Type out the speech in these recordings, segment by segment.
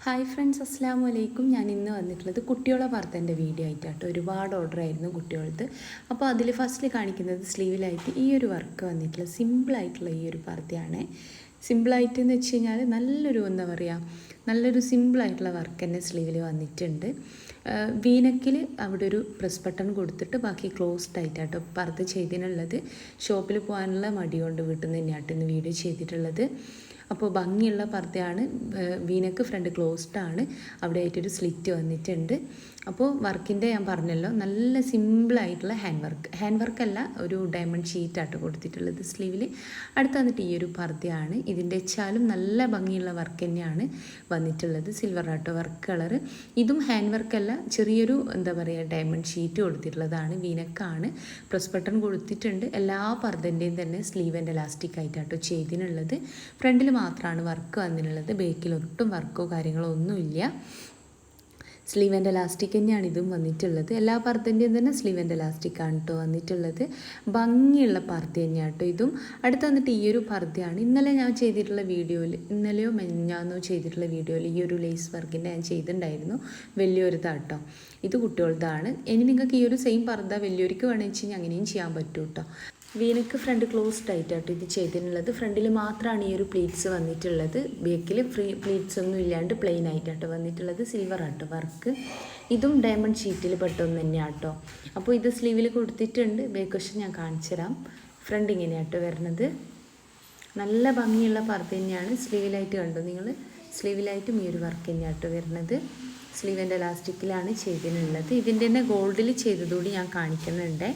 Hi friends, അസ്സാം വലൈക്കും. ഞാൻ ഇന്ന് വന്നിട്ടുള്ളത് കുട്ടികളെ പർദ്ദൻ്റെ വീഡിയോ ആയിട്ടാട്ടോ. ഒരുപാട് ഓർഡർ ആയിരുന്നു കുട്ടികൾക്ക്. അപ്പോൾ അതിൽ ഫസ്റ്റിൽ കാണിക്കുന്നത് സ്ലീവിലായിട്ട് ഈ ഒരു വർക്ക് വന്നിട്ടുള്ള സിമ്പിളായിട്ടുള്ള ഈ ഒരു പർദ്ദയാണ്. സിമ്പിളായിട്ട് എന്ന് വെച്ച് കഴിഞ്ഞാൽ നല്ലൊരു എന്താ പറയുക, നല്ലൊരു സിമ്പിളായിട്ടുള്ള വർക്ക് തന്നെ സ്ലീവിൽ വന്നിട്ടുണ്ട്. വീനക്കിൽ അവിടെ ഒരു പ്രസ് ബട്ടൺ കൊടുത്തിട്ട് ബാക്കി ക്ലോസ്ഡ് ആയിട്ടാട്ടോ പർദ്ദ ചെയ്തിട്ടുള്ളത്. ഷോപ്പിൽ പോകാനുള്ള മടി കൊണ്ട് വീട്ടിൽ നിന്ന് തന്നെയാട്ടോ ഇന്ന് വീഡിയോ ചെയ്തിട്ടുള്ളത്. അപ്പോൾ ഭംഗിയുള്ള പർദ്ദയാണ്. വീനക്ക് ഫ്രണ്ട് ക്ലോസ്ഡ് ആണ്, അവിടെ ആയിട്ടൊരു സ്ലിറ്റ് വന്നിട്ടുണ്ട്. അപ്പോൾ വർക്കിൻ്റെ ഞാൻ പറഞ്ഞല്ലോ, നല്ല സിമ്പിളായിട്ടുള്ള ഹാൻഡ് വർക്കല്ല, ഒരു ഡയമണ്ട് ഷീറ്റായിട്ട് കൊടുത്തിട്ടുള്ളത് സ്ലീവിൽ. അടുത്ത് വന്നിട്ട് ഈ ഒരു പർദ്ദയാണ്. ഇതിൻ്റെ വെച്ചാലും നല്ല ഭംഗിയുള്ള വർക്ക് തന്നെയാണ് വന്നിട്ടുള്ളത്. സിൽവർ ആട്ടോ വർക്ക് കളർ. ഇതും ഹാൻഡ് വർക്കല്ല, ചെറിയൊരു എന്താ പറയുക ഡയമണ്ട് ഷീറ്റ് കൊടുത്തിട്ടുള്ളതാണ്. വീനക്കാണ്, പ്രസ് ബട്ടൺ കൊടുത്തിട്ടുണ്ട്. എല്ലാ പർദ്ദൻ്റെയും തന്നെ സ്ലീവ് ആൻഡ് എലാസ്റ്റിക് ആയിട്ടാട്ടോ ചെയ്തിട്ടുള്ളത്. ഫ്രണ്ടിൽ മാത്രമാണ് വർക്ക് വന്നിട്ടുള്ളത്, ബാക്കിൽ ഒട്ടും വർക്കോ കാര്യങ്ങളോ ഒന്നുമില്ല. സ്ലീവ് ആൻഡ് എലാസ്റ്റിക് തന്നെയാണ് ഇതും വന്നിട്ടുള്ളത്. എല്ലാ പർദ്ദൻ്റെയും തന്നെ സ്ലീവ് ആൻഡ് എലാസ്റ്റിക് ആണ് കേട്ടോ വന്നിട്ടുള്ളത്. ഭംഗിയുള്ള പർദ്ദ തന്നെയാണ് കേട്ടോ ഇതും. അടുത്ത് വന്നിട്ട് ഈ ഒരു പർദ്ദയാണ്. ഇന്നലെ ഞാൻ ചെയ്തിട്ടുള്ള വീഡിയോയിൽ, ഇന്നലെയോ മെഞ്ഞാന്നോ ചെയ്തിട്ടുള്ള വീഡിയോയിൽ ഈ ഒരു ലേസ് വർക്കിൻ്റെ ഞാൻ ചെയ്തിട്ടുണ്ടായിരുന്നു. വലിയൊരിതാട്ടോ, ഇത് കുട്ടികളുടെതാണ്. ഇനി നിങ്ങൾക്ക് ഈ ഒരു സെയിം പർദ്ദ വലിയൊരിക്ക് വേണമെന്ന് വെച്ച് കഴിഞ്ഞാൽ അങ്ങനെയും ചെയ്യാൻ പറ്റും കേട്ടോ. വീനക്ക് ഫ്രണ്ട് ക്ലോസ്ഡ് ആയിട്ടാട്ടോ ഇത് ചെയ്തിട്ടുള്ളത്. ഫ്രണ്ടിൽ മാത്രമാണ് ഈ ഒരു പ്ലീറ്റ്സ് വന്നിട്ടുള്ളത്. ബാക്കിൽ പ്ലീറ്റ്സ് ഒന്നും ഇല്ലാണ്ട് പ്ലെയിൻ ആയിട്ടാട്ടോ വന്നിട്ടുള്ളത്. സിൽവർ ആട്ടോ വർക്ക്. ഇതും ഡയമണ്ട് ഷീറ്റിൽ പെട്ടൊന്ന് തന്നെയാണ് കേട്ടോ. അപ്പോൾ ഇത് സ്ലീവിൽ കൊടുത്തിട്ടുണ്ട്. ബാക്ക് വശം ഞാൻ കാണിച്ചു തരാം. ഫ്രണ്ട് ഇങ്ങനെയാട്ടോ വരുന്നത്. നല്ല ഭംഗിയുള്ള പർദ്ദ തന്നെയാണ്. സ്ലീവിലായിട്ട് കണ്ടോ നിങ്ങൾ, സ്ലീവിലായിട്ടും ഈ ഒരു വർക്ക് തന്നെയാട്ടോ വരുന്നത്. സ്ലീവ് ആൻഡ് എലാസ്റ്റിക്കിലാണ് ചെയ്തിട്ടുള്ളത്. ഇതിൻ്റെ തന്നെ ഗോൾഡിൽ ചെയ്തതുകൂടി ഞാൻ കാണിക്കുന്നുണ്ട്.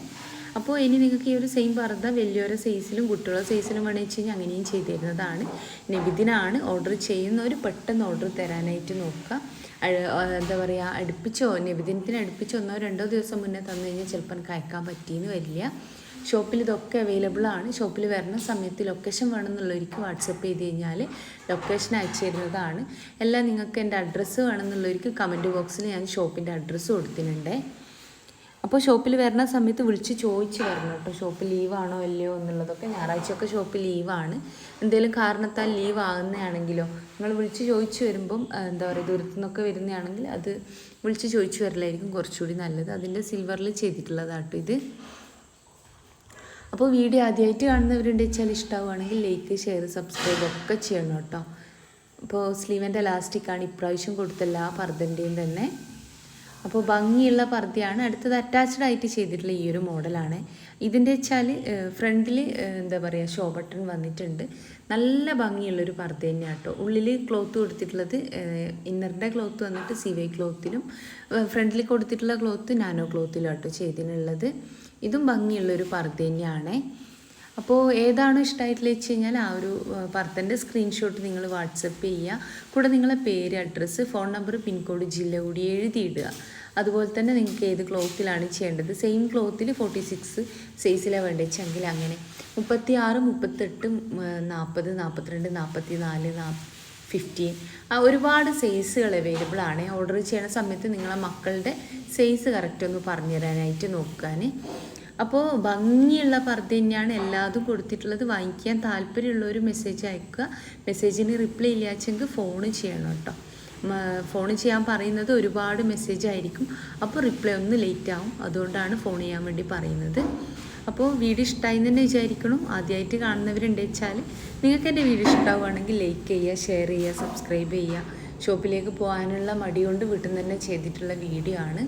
അപ്പോൾ ഇനി നിങ്ങൾക്ക് ഈ ഒരു സെയിം പർദ്ദ വലിയൊരു സൈസിലും കുട്ടികളുടെ സൈസിലും വേണമെന്ന് വെച്ച് കഴിഞ്ഞാൽ അങ്ങനെയും ചെയ്ത് തരുന്നതാണ്. നബിദിനാണ് ഓർഡർ ചെയ്യുന്നവർ പെട്ടെന്ന് ഓർഡർ തരാനായിട്ട് നോക്കുക. എന്താ പറയുക, അടുപ്പിച്ചോ നബിദിനത്തിന് അടുപ്പിച്ചോ 1-2 ദിവസം മുന്നേ തന്നു കഴിഞ്ഞാൽ ചിലപ്പോൾ എനിക്ക് അയക്കാൻ പറ്റിയെന്ന് വരില്ല. ഷോപ്പിൽ ഇതൊക്കെ അവൈലബിൾ ആണ്. ഷോപ്പിൽ വരുന്ന സമയത്ത് ലൊക്കേഷൻ വേണമെന്നുള്ളവർക്ക് വാട്സപ്പ് ചെയ്ത് കഴിഞ്ഞാൽ ലൊക്കേഷൻ അയച്ചു തരുന്നതാണ്. എല്ലാം നിങ്ങൾക്ക് എൻ്റെ അഡ്രസ്സ് വേണമെന്നുള്ളവർക്ക് കമൻറ്റ് ബോക്സിൽ ഞാൻ ഷോപ്പിൻ്റെ അഡ്രസ്സ് കൊടുത്തിട്ടുണ്ട്. അപ്പോൾ ഷോപ്പിൽ വരുന്ന സമയത്ത് വിളിച്ച് ചോദിച്ച് വരണം കേട്ടോ, ഷോപ്പ് ലീവാണോ അല്ലയോ എന്നുള്ളതൊക്കെ. ഞായറാഴ്ചയൊക്കെ ഷോപ്പ് ലീവാണ്. എന്തെങ്കിലും കാരണത്താൽ ലീവ് ആകുന്നതാണെങ്കിലോ നിങ്ങൾ വിളിച്ച് ചോദിച്ച് വരുമ്പം എന്താ പറയുക, ദൂരത്തു നിന്നൊക്കെ വരുന്നതാണെങ്കിൽ അത് വിളിച്ച് ചോദിച്ച് വരലായിരിക്കും കുറച്ചുകൂടി നല്ലത്. അതിൻ്റെ സിൽവറിൽ ചെയ്തിട്ടുള്ളതാട്ടോ ഇത്. അപ്പോൾ വീഡിയോ ആദ്യമായിട്ട് കാണുന്നവരുണ്ട് വെച്ചാൽ ഇഷ്ടമാവുകയാണെങ്കിൽ ലൈക്ക്, ഷെയർ, സബ്സ്ക്രൈബ് ഒക്കെ ചെയ്യണം കേട്ടോ. അപ്പോൾ സ്ലീവ് ആൻഡ് എലാസ്റ്റിക്കാണ് ഇപ്രാവശ്യം കൊടുത്ത എല്ലാ പർദ്ദൻ്റെയും തന്നെ. അപ്പോൾ ഭംഗിയുള്ള പർദ്ദയാണ്. അടുത്തത് അറ്റാച്ച്ഡ് ആയിട്ട് ചെയ്തിട്ടുള്ള ഈ ഒരു മോഡലാണ്. ഇതിൻ്റെ വെച്ചാൽ ഫ്രണ്ടിൽ എന്താ പറയുക ഷോ ബട്ടൺ വന്നിട്ടുണ്ട്. നല്ല ഭംഗിയുള്ളൊരു പർദ്ദ തന്നെയാണ് കേട്ടോ. ഉള്ളിൽ ക്ലോത്ത് കൊടുത്തിട്ടുള്ളത് ഇന്നറിൻ്റെ ക്ലോത്ത് വന്നിട്ട് സിവൈ ക്ലോത്തിലും ഫ്രണ്ടിൽ കൊടുത്തിട്ടുള്ള ക്ലോത്ത് നാനോ ക്ലോത്തിലും കേട്ടോ ചെയ്തിട്ടുള്ളത്. ഇതും ഭംഗിയുള്ളൊരു പർദ്ദ തന്നെയാണ്. അപ്പോൾ ഏതാണോ ഇഷ്ടമായിട്ടുള്ള വെച്ച് കഴിഞ്ഞാൽ ആ ഒരു പർദ്ദൻ്റെ സ്ക്രീൻഷോട്ട് നിങ്ങൾ വാട്സപ്പ് ചെയ്യുക. കൂടെ നിങ്ങളെ പേര്, അഡ്രസ്സ്, ഫോൺ നമ്പർ, പിൻകോഡ്, ജില്ല കൂടി എഴുതിയിടുക. അതുപോലെ തന്നെ നിങ്ങൾക്ക് ഏത് ക്ലോത്തിലാണ് ചെയ്യേണ്ടത്, സെയിം ക്ലോത്തിൽ 46 സൈസിലാണ് വേണ്ടതെങ്കിൽ അങ്ങനെ 36, 38, 40, 42, 44, 15 ഒരുപാട് സൈസുകൾ അവൈലബിൾ ആണ്. ഓർഡർ ചെയ്യുന്ന സമയത്ത് നിങ്ങളെ മക്കളുടെ സൈസ് കറക്റ്റ് ഒന്ന് പറഞ്ഞു തരാനായിട്ട് നോക്കാൻ. അപ്പോൾ ഭംഗിയുള്ള പർദ്ദ തന്നെയാണ് എല്ലാതും കൊടുത്തിട്ടുള്ളത്. വാങ്ങിക്കാൻ താല്പര്യമുള്ളൊരു മെസ്സേജ് അയക്കുക. മെസ്സേജിന് റിപ്ലൈ ഇല്ലാച്ചെങ്കിൽ ഫോൺ ചെയ്യണം കേട്ടോ. ഫോൺ ചെയ്യാൻ പറയുന്നത് ഒരുപാട് മെസ്സേജ് ആയിരിക്കും, അപ്പോൾ റിപ്ലൈ ഒന്ന് ലേറ്റ് ആവും. അതുകൊണ്ടാണ് ഫോൺ ചെയ്യാൻ വേണ്ടി പറയുന്നത്. അപ്പോൾ വീഡിയോ ഇഷ്ടമായി എന്ന് തന്നെ വിചാരിക്കണം. ആദ്യമായിട്ട് കാണുന്നവരുണ്ട് വെച്ചാൽ നിങ്ങൾക്ക് എൻ്റെ വീഡിയോ ഇഷ്ടമാവുകയാണെങ്കിൽ ലൈക്ക് ചെയ്യുക, ഷെയർ ചെയ്യുക, സബ്സ്ക്രൈബ് ചെയ്യുക. ഷോപ്പിലേക്ക് പോകാനുള്ള മടി കൊണ്ട് വീട്ടിൽ നിന്ന് തന്നെ ചെയ്തിട്ടുള്ള വീഡിയോ ആണ്.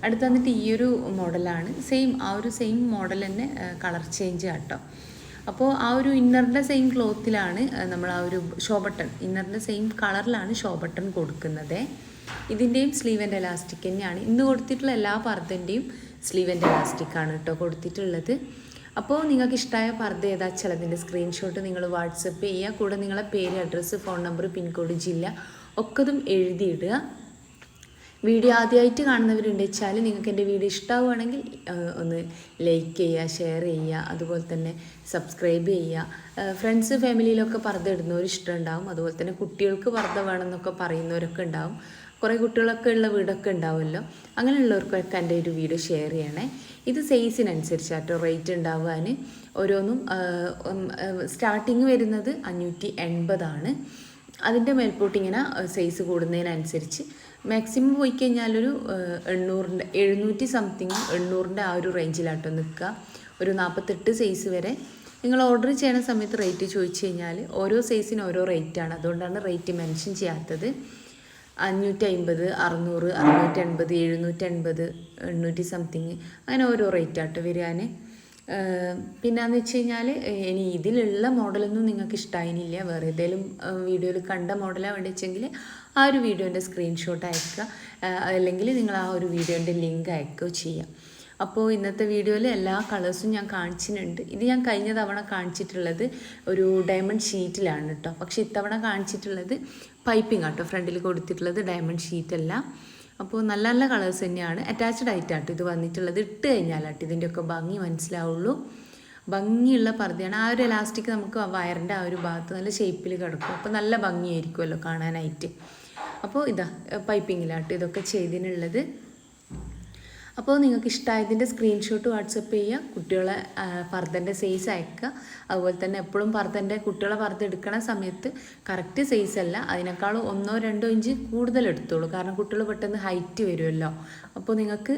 അടുത്ത് വന്നിട്ട് ഈ ഒരു മോഡലാണ്. ആ ഒരു സെയിം മോഡൽ തന്നെ കളർ ചേഞ്ച് കേട്ടോ. അപ്പോൾ ആ ഒരു ഇന്നറിൻ്റെ സെയിം ക്ലോത്തിലാണ് നമ്മൾ ആ ഒരു ഷോ ബട്ടൺ, ഇന്നറിൻ്റെ സെയിം കളറിലാണ് ഷോ ബട്ടൺ കൊടുക്കുന്നത്. ഇതിൻ്റെയും സ്ലീവ് ആൻഡ് എലാസ്റ്റിക് തന്നെയാണ്. ഇന്ന് കൊടുത്തിട്ടുള്ള എല്ലാ പർദ്ദൻ്റെയും സ്ലീവ് ആൻഡ് എലാസ്റ്റിക് ആണ് കേട്ടോ കൊടുത്തിട്ടുള്ളത്. അപ്പോൾ നിങ്ങൾക്ക് ഇഷ്ടമായ പർദ്ദ ഏതാ ചിലതിൻ്റെ സ്ക്രീൻഷോട്ട് നിങ്ങൾ വാട്സപ്പ് ചെയ്യുക. കൂടെ നിങ്ങളെ പേര്, അഡ്രസ്സ്, ഫോൺ നമ്പർ, പിൻകോഡ്, ജില്ല ഒക്കെ ഇതും എഴുതിയിടുക. വീഡിയോ ആദ്യമായിട്ട് കാണുന്നവരുണ്ട് വെച്ചാൽ നിങ്ങൾക്ക് എൻ്റെ വീഡിയോ ഇഷ്ടമാവുകയാണെങ്കിൽ ഒന്ന് ലൈക്ക് ചെയ്യുക, ഷെയർ ചെയ്യുക, അതുപോലെ തന്നെ സബ്സ്ക്രൈബ് ചെയ്യുക. ഫ്രണ്ട്സ് ഫാമിലിയിലൊക്കെ പർദ്ദ ഇടുന്നവർ ഇഷ്ടമുണ്ടാവും. അതുപോലെ തന്നെ കുട്ടികൾക്ക് പർദ്ദ വേണമെന്നൊക്കെ പറയുന്നവരൊക്കെ ഉണ്ടാവും. കുറേ കുട്ടികളൊക്കെ ഉള്ള വീടൊക്കെ ഉണ്ടാവുമല്ലോ. അങ്ങനെയുള്ളവർക്കൊക്കെ എൻ്റെ ഒരു വീഡിയോ ഷെയർ ചെയ്യണേ. ഇത് സൈസിനനുസരിച്ചാട്ടോ റേറ്റ് ഉണ്ടാവാൻ. ഓരോന്നും സ്റ്റാർട്ടിങ് വരുന്നത് 580 ആണ്. അതിൻ്റെ മേൽപോട്ട് ഇങ്ങനെ സൈസ് കൂടുന്നതിനനുസരിച്ച് മാക്സിമം പോയി കഴിഞ്ഞാലൊരു 700 സംതിങ് 800 ആ ഒരു റേഞ്ചിലാട്ടോ നിൽക്കുക. ഒരു 48 സൈസ് വരെ നിങ്ങൾ ഓർഡർ ചെയ്യുന്ന സമയത്ത് റേറ്റ് ചോദിച്ചു കഴിഞ്ഞാൽ ഓരോ സൈസിന് ഓരോ റേറ്റാണ്. അതുകൊണ്ടാണ് റേറ്റ് മെൻഷൻ ചെയ്യാത്തത്. 550, 600, 680, 780, 800 സംതിങ് അങ്ങനെ ഓരോ റേറ്റാട്ടോ വരാൻ. പിന്നെയെന്ന് വെച്ച് കഴിഞ്ഞാൽ ഇനി ഇതിലുള്ള മോഡലൊന്നും നിങ്ങൾക്ക് ഇഷ്ടമായില്ല, വേറെ ഏതെങ്കിലും വീഡിയോയിൽ കണ്ട മോഡലാണ് വേണ്ടി വെച്ചെങ്കിൽ ആ ഒരു വീഡിയോൻ്റെ സ്ക്രീൻഷോട്ട് അയക്കുക, അല്ലെങ്കിൽ നിങ്ങൾ ആ ഒരു വീഡിയോൻ്റെ ലിങ്ക് അയക്കുകയോ ചെയ്യാം. അപ്പോൾ ഇന്നത്തെ വീഡിയോയിൽ എല്ലാ കളേഴ്സും ഞാൻ കാണിച്ചിട്ടുണ്ട്. ഇത് ഞാൻ കഴിഞ്ഞ തവണ കാണിച്ചിട്ടുള്ളത് ഒരു ഡയമണ്ട് ഷീറ്റിലാണ് കേട്ടോ. പക്ഷേ ഇത്തവണ കാണിച്ചിട്ടുള്ളത് പൈപ്പിംഗ് ആട്ടോ ഫ്രണ്ടിൽ കൊടുത്തിട്ടുള്ളത്, ഡയമണ്ട് ഷീറ്റല്ല. അപ്പോൾ നല്ല നല്ല കളേഴ്സ് തന്നെയാണ്. അറ്റാച്ച്ഡ് ആയിട്ടാട്ടോ ഇത് വന്നിട്ടുള്ളത്. ഇട്ട് കഴിഞ്ഞാലാട്ടോ ഇതിൻ്റെയൊക്കെ ഭംഗി മനസ്സിലാവുള്ളൂ. ഭംഗിയുള്ള പർദ്ദയാണ്. ആ ഒരു എലാസ്റ്റിക് നമുക്ക് വയറിൻ്റെ ആ ഒരു ഭാഗത്ത് നല്ല ഷേപ്പിൽ കിടക്കും. അപ്പോൾ നല്ല ഭംഗിയായിരിക്കുമല്ലോ കാണാനായിട്ട്. അപ്പോൾ ഇതാ പൈപ്പിങ്ങിലാട്ടോ ഇതൊക്കെ ചെയ്തിനുള്ളത്. അപ്പോൾ നിങ്ങൾക്ക് ഇഷ്ടമായതിൻ്റെ സ്ക്രീൻഷോട്ട് വാട്സപ്പ് ചെയ്യുക, കുട്ടികളെ പർദ്ദൻ്റെ സൈസ് അയക്കുക. അതുപോലെ തന്നെ എപ്പോഴും കുട്ടികളെ പർദ്ദ എടുക്കണ സമയത്ത് കറക്റ്റ് സൈസ് അല്ല, അതിനേക്കാളും 1-2 ഇഞ്ച് കൂടുതൽ എടുത്തോളൂ. കാരണം കുട്ടികൾ പെട്ടെന്ന് ഹൈറ്റ് വരുമല്ലോ. അപ്പോൾ നിങ്ങൾക്ക്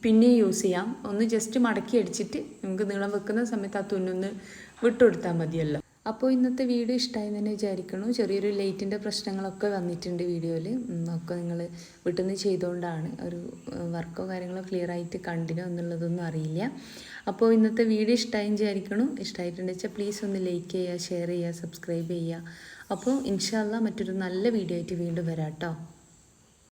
പിന്നെ യൂസ് ചെയ്യാം. ഒന്ന് ജസ്റ്റ് മടക്കി അടിച്ചിട്ട് നിങ്ങൾക്ക് നീളം വെക്കുന്ന സമയത്ത് ആ തുന്നൊന്ന് വിട്ടുകൊടുത്താൽ മതിയല്ലോ. അപ്പോൾ ഇന്നത്തെ വീഡിയോ ഇഷ്ടമായി തന്നെ വിചാരിക്കണു. ചെറിയൊരു ലൈറ്റിൻ്റെ പ്രശ്നങ്ങളൊക്കെ വന്നിട്ടുണ്ട് വീഡിയോയിൽ. ഒക്കെ നിങ്ങൾ വീട്ടിൽ നിന്ന് ചെയ്തുകൊണ്ടാണ്. ഒരു വർക്കോ കാര്യങ്ങളോ ക്ലിയർ ആയിട്ട് കണ്ടിനോ എന്നുള്ളതൊന്നും അറിയില്ല. അപ്പോൾ ഇന്നത്തെ വീഡിയോ ഇഷ്ടമായി വിചാരിക്കണു. ഇഷ്ടമായിട്ടുണ്ടെന്ന് വെച്ചാൽ പ്ലീസ് ഒന്ന് ലൈക്ക് ചെയ്യുക, ഷെയർ ചെയ്യുക, സബ്സ്ക്രൈബ് ചെയ്യുക. അപ്പോൾ ഇൻഷാ അല്ലാഹ് മറ്റൊരു നല്ല വീഡിയോ ആയിട്ട് വീണ്ടും വരാം കേട്ടോ.